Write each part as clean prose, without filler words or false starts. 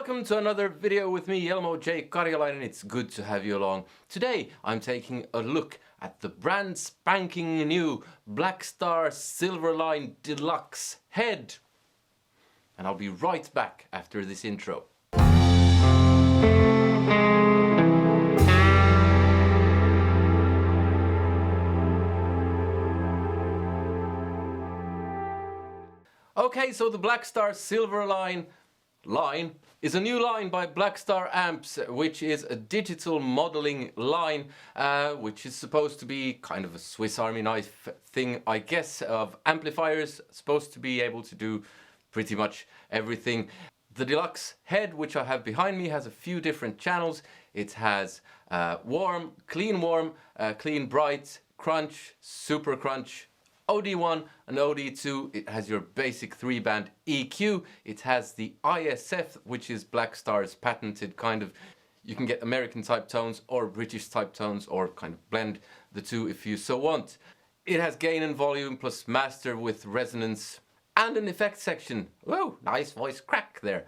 Welcome to another video with me, Jelmo J. Karjalainen. It's good to have you along. Today I'm taking a look at the brand spanking new Blackstar Silverline Deluxe Head. And I'll be right back after this intro. Okay, so the Blackstar Silverline line is a new line by Blackstar Amps, which is a digital modeling line, which is supposed to be kind of a Swiss Army knife thing, I guess, of amplifiers, supposed to be able to do pretty much everything. The Deluxe Head, which I have behind me, has a few different channels. It has warm, clean bright, crunch, super crunch, OD1 and OD2. It has your basic 3-band EQ. It has the ISF, which is Blackstar's patented kind of, you can get American type tones or British type tones, or kind of blend the two if you so want. It has gain and volume plus master with resonance and an effect section. Whoa, nice voice crack there.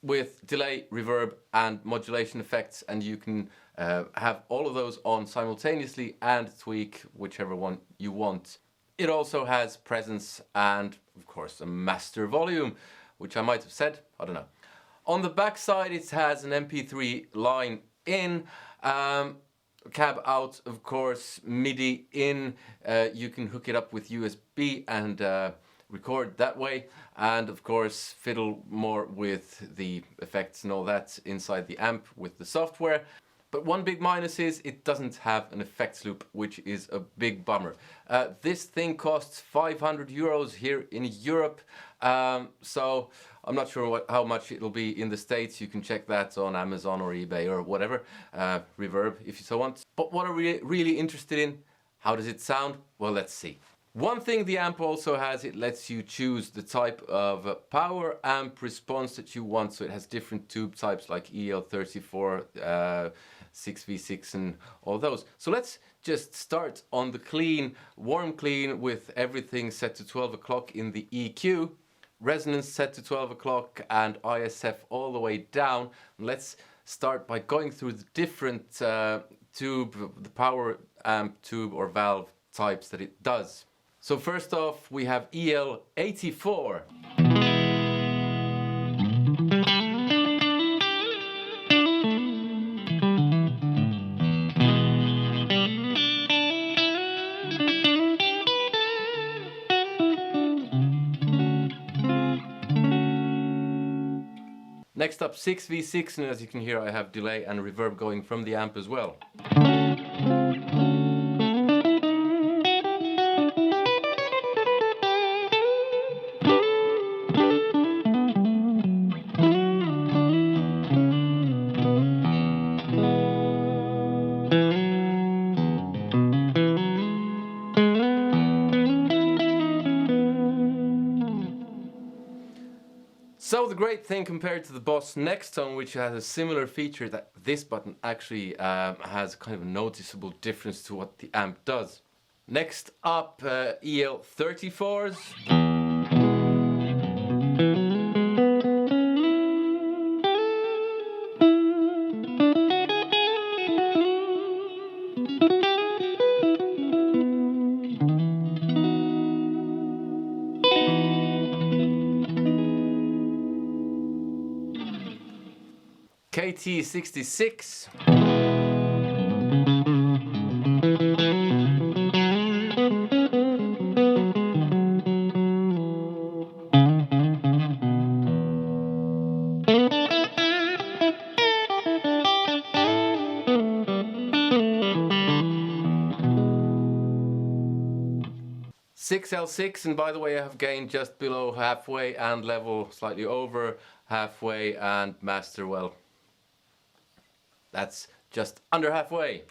With delay, reverb and modulation effects, and you can have all of those on simultaneously and tweak whichever one you want. It also has presence and, of course, a master volume, which I might have said, I don't know. On the back side, it has an MP3 line in, cab out, of course, MIDI in. You can hook it up with USB and record that way, and of course fiddle more with the effects and all that inside the amp with the software. But one big minus is it doesn't have an effects loop, which is a big bummer. This thing costs 500 euros here in Europe, so I'm not sure how much it'll be in the States. You can check that on Amazon or eBay or whatever, Reverb if you so want. But what are we really interested in? How does it sound? Well, let's see. One thing the amp also has, it lets you choose the type of power amp response that you want. So it has different tube types like EL34, 6V6 and all those. So let's just start on the clean, warm clean, with everything set to 12 o'clock in the EQ, resonance set to 12 o'clock and ISF all the way down. Let's start by going through the different tube, the power amp tube or valve types that it does. So first off, we have EL84. Next up, 6V6, and as you can hear, I have delay and reverb going from the amp as well. So the great thing compared to the Boss Next Tone, which has a similar feature, that this button actually has kind of a noticeable difference to what the amp does. Next up, EL34s. KT66. L6, and by the way, I have gain just below halfway and level slightly over halfway, and master, well, that's just under halfway.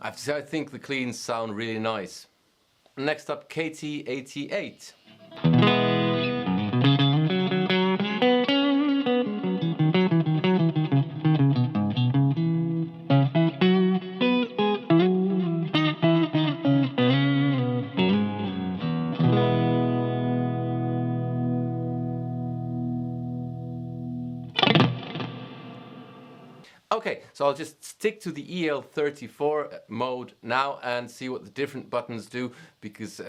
I have to say, I think the cleans sound really nice. Next up, KT88. Okay, so I'll just stick to the EL34 mode now and see what the different buttons do, because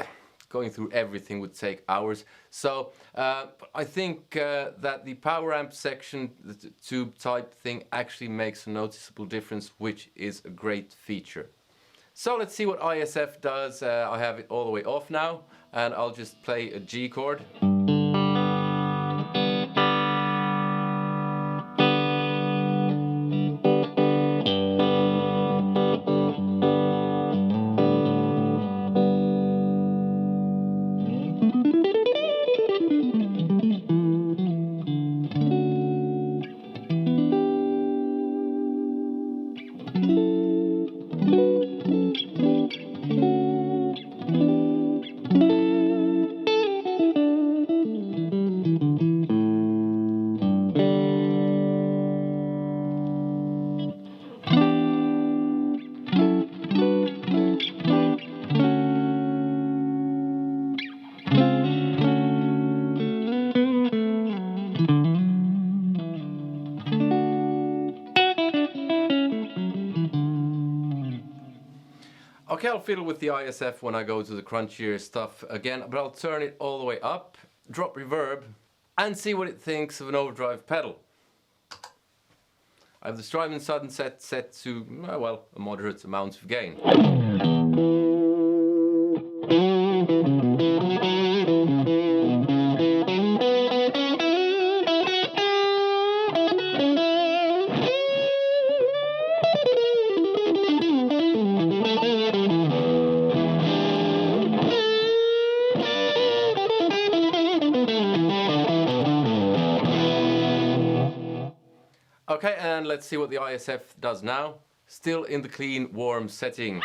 going through everything would take hours. So I think that the power amp section, the tube type thing, actually makes a noticeable difference, which is a great feature. So let's see what ISF does. I have it all the way off now, and I'll just play a G chord. Okay, I'll fiddle with the ISF when I go to the crunchier stuff again, but I'll turn it all the way up, drop reverb, and see what it thinks of an overdrive pedal. I have the Strymon Sudden set to, well, a moderate amount of gain. Okay, and let's see what the ISF does now. Still in the clean, warm setting.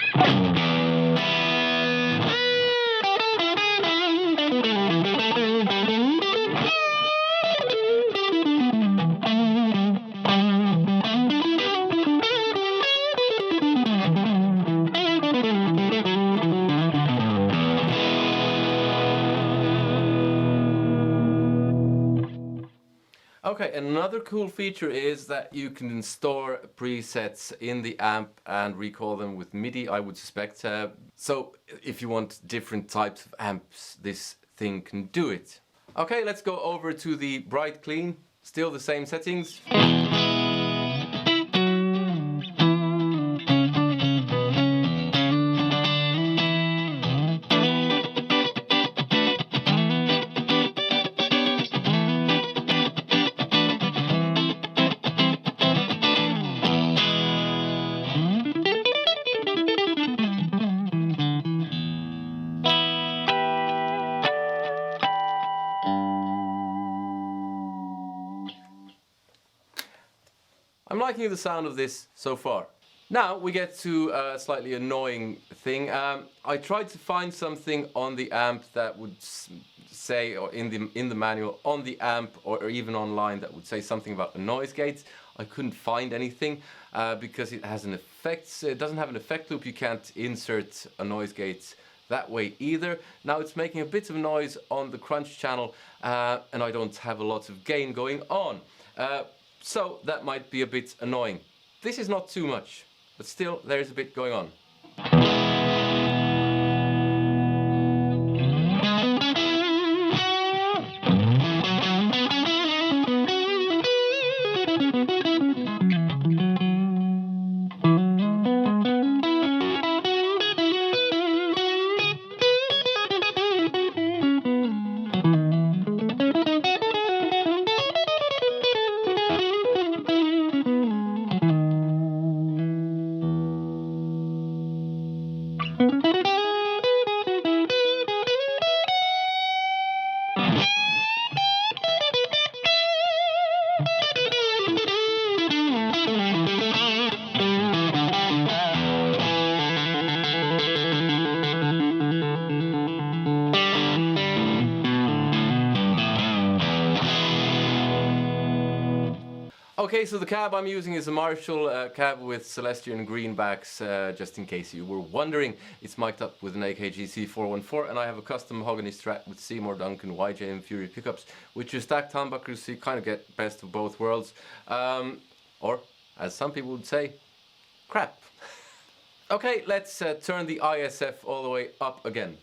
Okay, another cool feature is that you can store presets in the amp and recall them with MIDI, I would suspect. So if you want different types of amps, this thing can do it. Okay, let's go over to the bright clean. Still the same settings. I'm liking the sound of this so far. Now we get to a slightly annoying thing. I tried to find something on the amp that would say, or in the manual on the amp, or even online, that would say something about the noise gates. I couldn't find anything because it has an effect. It doesn't have an effect loop. You can't insert a noise gate that way either. Now it's making a bit of noise on the crunch channel, and I don't have a lot of gain going on. So that might be a bit annoying. This is not too much, but still there's a bit going on. Okay, so the cab I'm using is a Marshall cab with Celestian greenbacks, just in case you were wondering. It's mic'd up with an AKG C414, and I have a custom mahogany Strat with Seymour Duncan YJ and Fury pickups, which are stacked humbuckers, so you kind of get best of both worlds. Or, as some people would say, crap. Okay, let's turn the ISF all the way up again.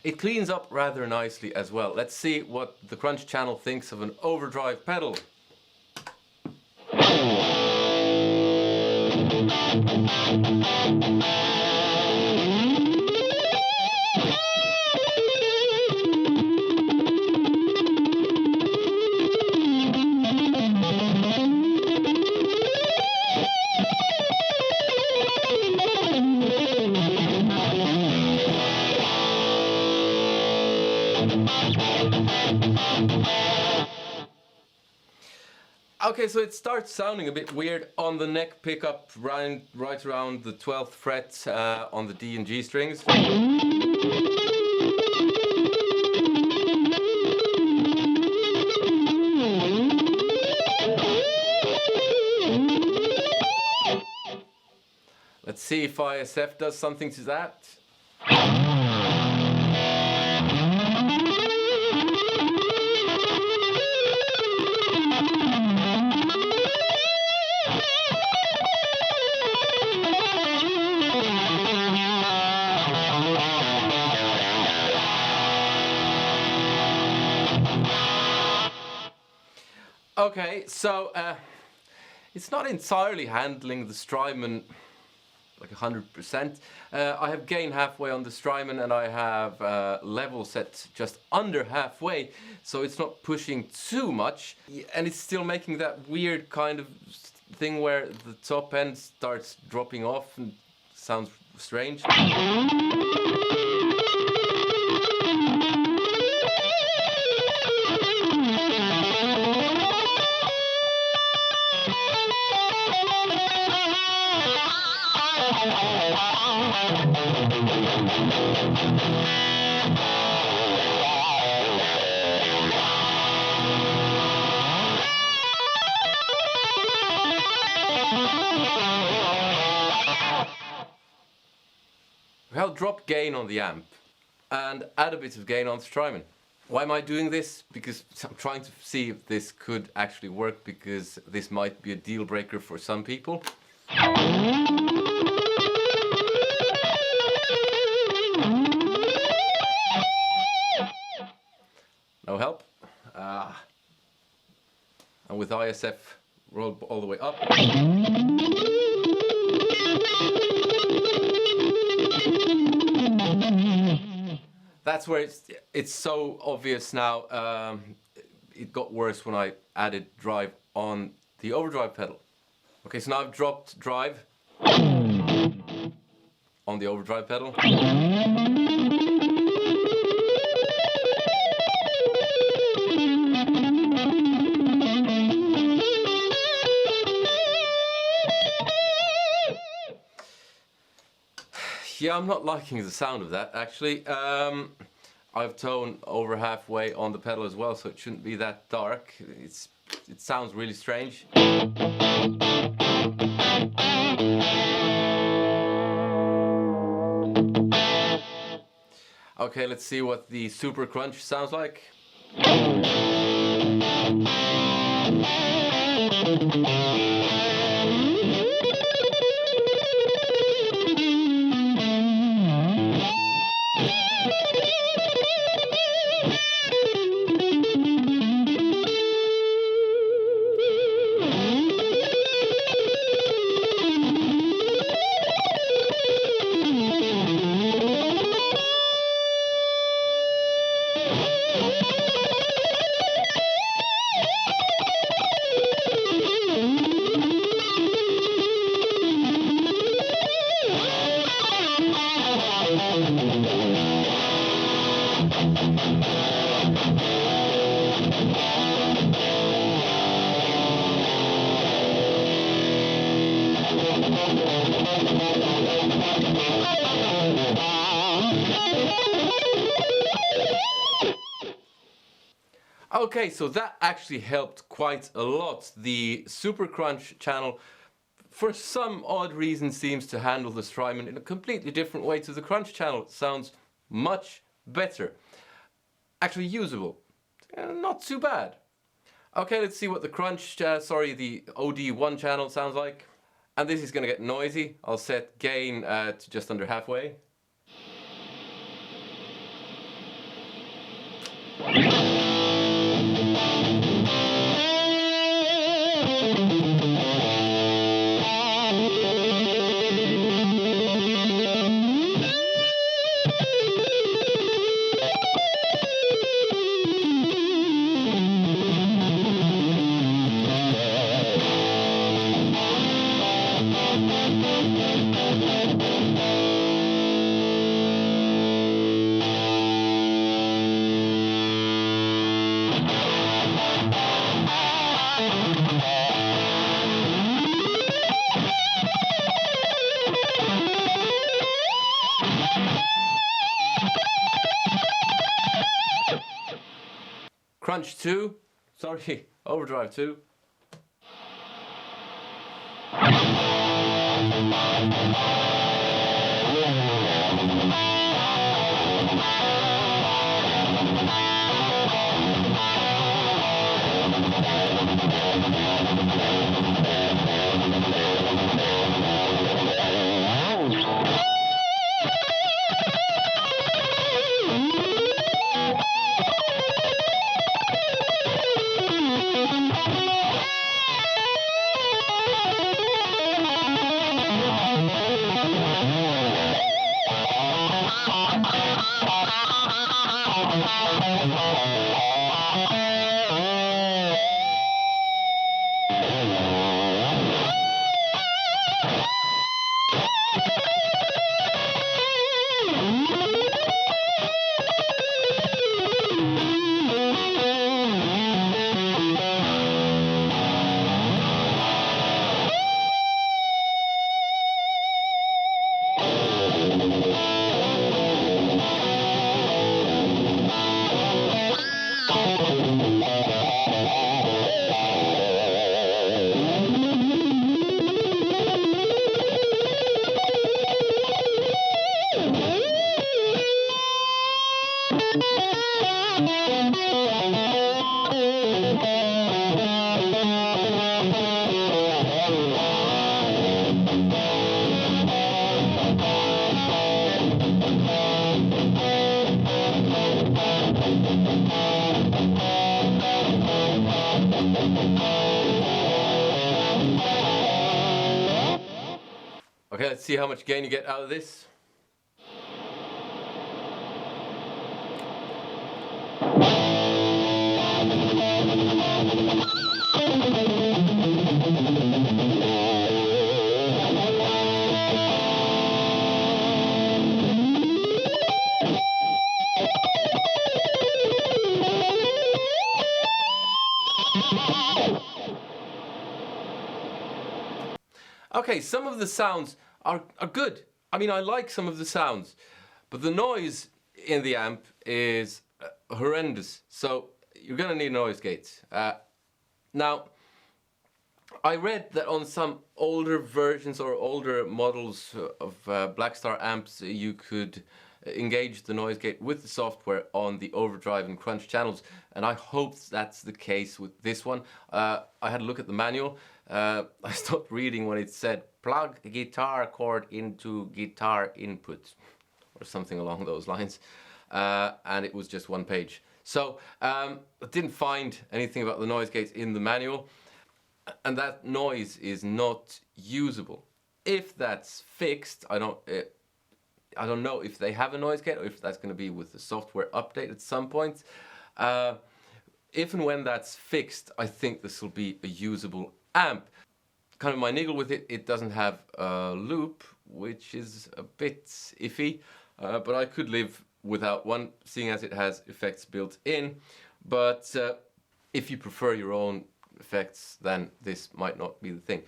It cleans up rather nicely as well. Let's see what the Crunch channel thinks of an overdrive pedal. Okay, so it starts sounding a bit weird on the neck pickup right around the 12th fret on the D and G strings. Let's see if ISF does something to that. Okay, so it's not entirely handling the Strymon like 100%. I have gain halfway on the Strymon, and I have level set just under halfway, so it's not pushing too much, and it's still making that weird kind of thing where the top end starts dropping off and sounds strange. I'll drop gain on the amp and add a bit of gain on the Strymon. Why am I doing this? Because I'm trying to see if this could actually work, because this might be a deal breaker for some people. No help. And with ISF rolled all the way up. That's where it's so obvious now. It got worse when I added drive on the overdrive pedal. Okay, so now I've dropped drive on the overdrive pedal. Yeah, I'm not liking the sound of that, actually. I've toned over halfway on the pedal as well, so it shouldn't be that dark. It sounds really strange. Okay, let's see what the Super Crunch sounds like. Okay, so that actually helped quite a lot. The Super Crunch channel, for some odd reason, seems to handle the Strymon in a completely different way to the Crunch channel. It sounds much better. Actually usable. Not too bad. Okay, let's see what the the OD1 channel sounds like. And this is going to get noisy. I'll set gain to just under halfway. Crunch 2, sorry, Overdrive 2. Okay, let's see how much gain you get out of this. Okay, some of the sounds are good. I mean, I like some of the sounds, but the noise in the amp is horrendous. So you're gonna need noise gates. Now, I read that on some older versions or older models of Blackstar amps, you could engage the noise gate with the software on the Overdrive and Crunch channels, and I hope that's the case with this one. I had a look at the manual. I stopped reading when it said plug a guitar cord into guitar input or something along those lines, and it was just one page. So I didn't find anything about the noise gates in the manual, and that noise is not usable. If that's fixed, I don't know if they have a noise gate or if that's going to be with the software update at some point. If and when that's fixed, I think this will be a usable amp. Kind of my niggle with it, it doesn't have a loop, which is a bit iffy, but I could live without one, seeing as it has effects built in. But if you prefer your own effects, then this might not be the thing.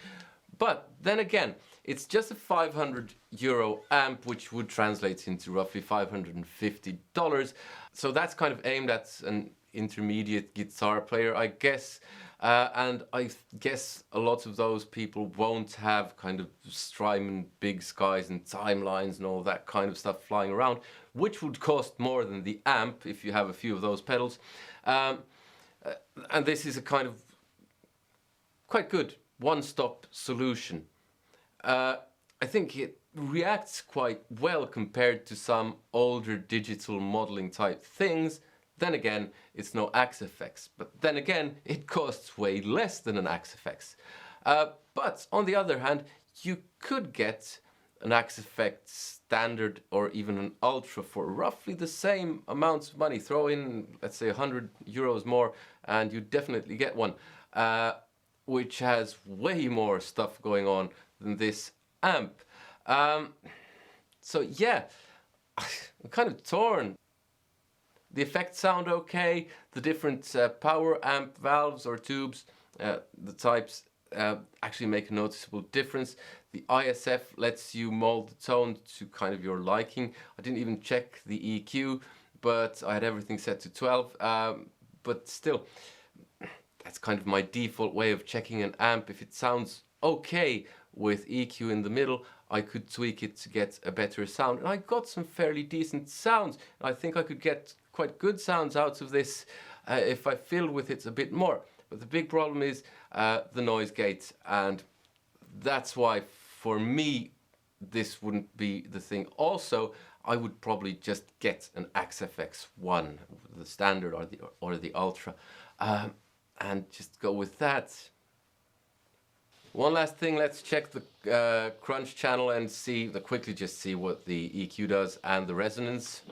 But then again, it's just a €500 amp, which would translate into roughly $550. So that's kind of aimed at an intermediate guitar player, I guess. And I guess a lot of those people won't have kind of Strymon big skies and timelines and all that kind of stuff flying around, which would cost more than the amp if you have a few of those pedals. And this is a kind of quite good one-stop solution. I think it reacts quite well compared to some older digital modeling type things. Then again, it's no Axe-Fx, but then again, it costs way less than an Axe-Fx. But on the other hand, you could get an Axe-Fx standard or even an Ultra for roughly the same amounts of money. Throw in, let's say, €100 more, and you definitely get one, which has way more stuff going on than this amp. So yeah, I'm kind of torn. The effects sound okay. The different power amp valves or tubes, the types, actually make a noticeable difference. The ISF lets you mold the tone to kind of your liking. I didn't even check the EQ, but I had everything set to 12. But still, that's kind of my default way of checking an amp. If it sounds okay with EQ in the middle, I could tweak it to get a better sound. And I got some fairly decent sounds. I think I could get quite good sounds out of this if I filled with it a bit more. But the big problem is the noise gate, and that's why for me this wouldn't be the thing. Also, I would probably just get an Axe-Fx 1, the standard or the Ultra, and just go with that. One last thing, let's check the crunch channel and quickly just see what the EQ does and the resonance.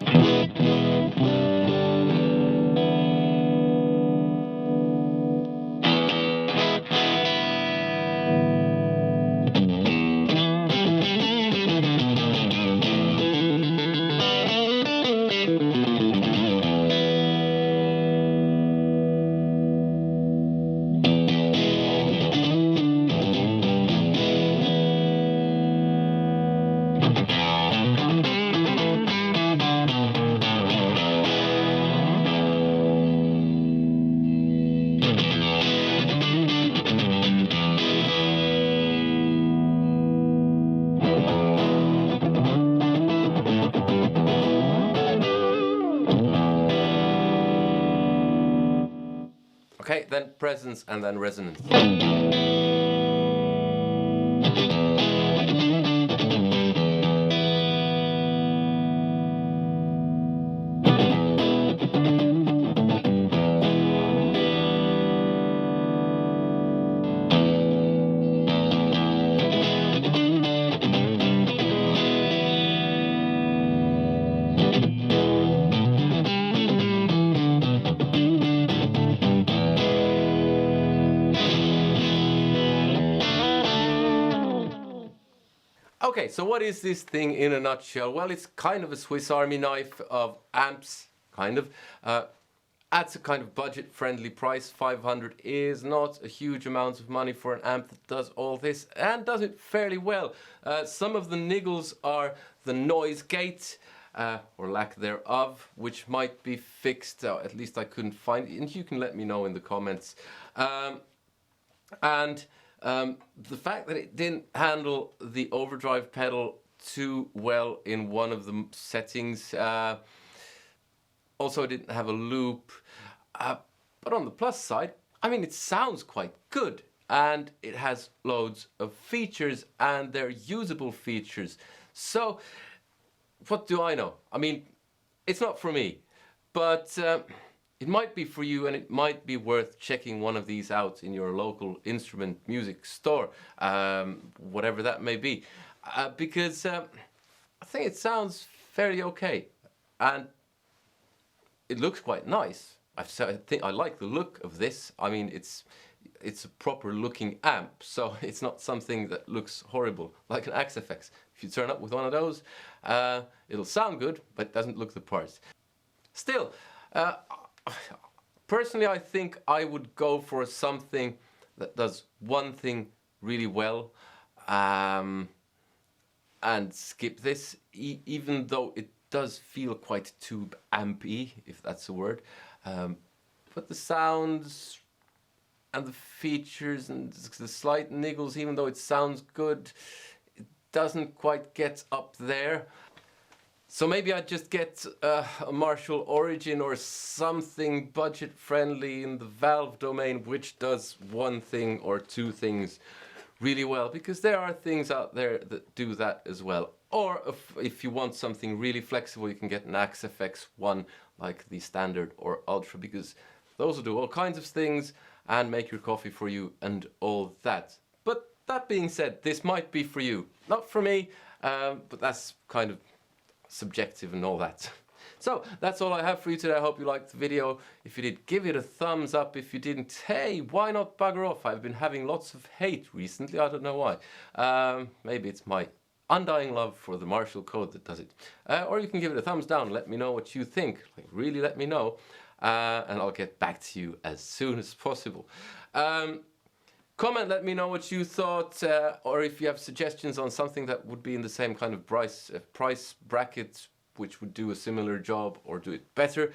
Okay, then presence and then resonance. Okay, so what is this thing in a nutshell? Well, it's kind of a Swiss Army knife of amps, kind of. At a kind of budget-friendly price, 500 is not a huge amount of money for an amp that does all this, and does it fairly well. Some of the niggles are the noise gate, or lack thereof, which might be fixed, at least I couldn't find it, and you can let me know in the comments. The fact that it didn't handle the overdrive pedal too well in one of the settings. Also, it didn't have a loop. But on the plus side, I mean, it sounds quite good. And it has loads of features, and they're usable features. So, what do I know? I mean, it's not for me. But it might be for you, and it might be worth checking one of these out in your local instrument music store, whatever that may be. Because I think it sounds fairly okay, and it looks quite nice. I think I like the look of this. I mean, it's a proper looking amp, so it's not something that looks horrible like an Axe-Fx. If you turn up with one of those, it'll sound good, but it doesn't look the part. Still, personally, I think I would go for something that does one thing really well, and skip this, even though it does feel quite tube ampy, if that's a word. But the sounds and the features and the slight niggles, even though it sounds good, it doesn't quite get up there. So maybe I'd just get a Marshall Origin or something budget friendly in the valve domain, which does one thing or two things really well, because there are things out there that do that as well. Or if you want something really flexible, you can get an Axe-Fx one like the Standard or Ultra, because those will do all kinds of things and make your coffee for you and all that. But that being said, this might be for you. Not for me, but that's kind of subjective and all that. So that's all I have for you today. I hope you liked the video. If you did, give it a thumbs up. If you didn't, hey, why not bugger off? I've been having lots of hate recently. I don't know why. Maybe it's my undying love for the Marshall code that does it. Or you can give it a thumbs down. Let me know what you think. Like, really let me know. And I'll get back to you as soon as possible. Comment, let me know what you thought, or if you have suggestions on something that would be in the same kind of price bracket, which would do a similar job or do it better.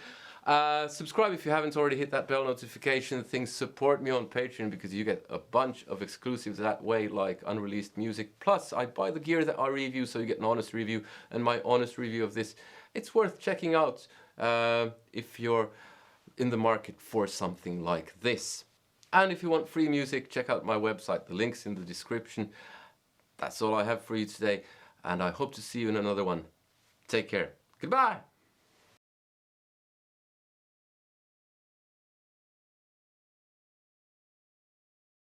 Subscribe if you haven't already, hit that bell notification thing. Support me on Patreon, because you get a bunch of exclusives that way, like unreleased music. Plus, I buy the gear that I review, so you get an honest review. And my honest review of this, it's worth checking out if you're in the market for something like this. And if you want free music, check out my website. The link's in the description. That's all I have for you today, and I hope to see you in another one. Take care. Goodbye.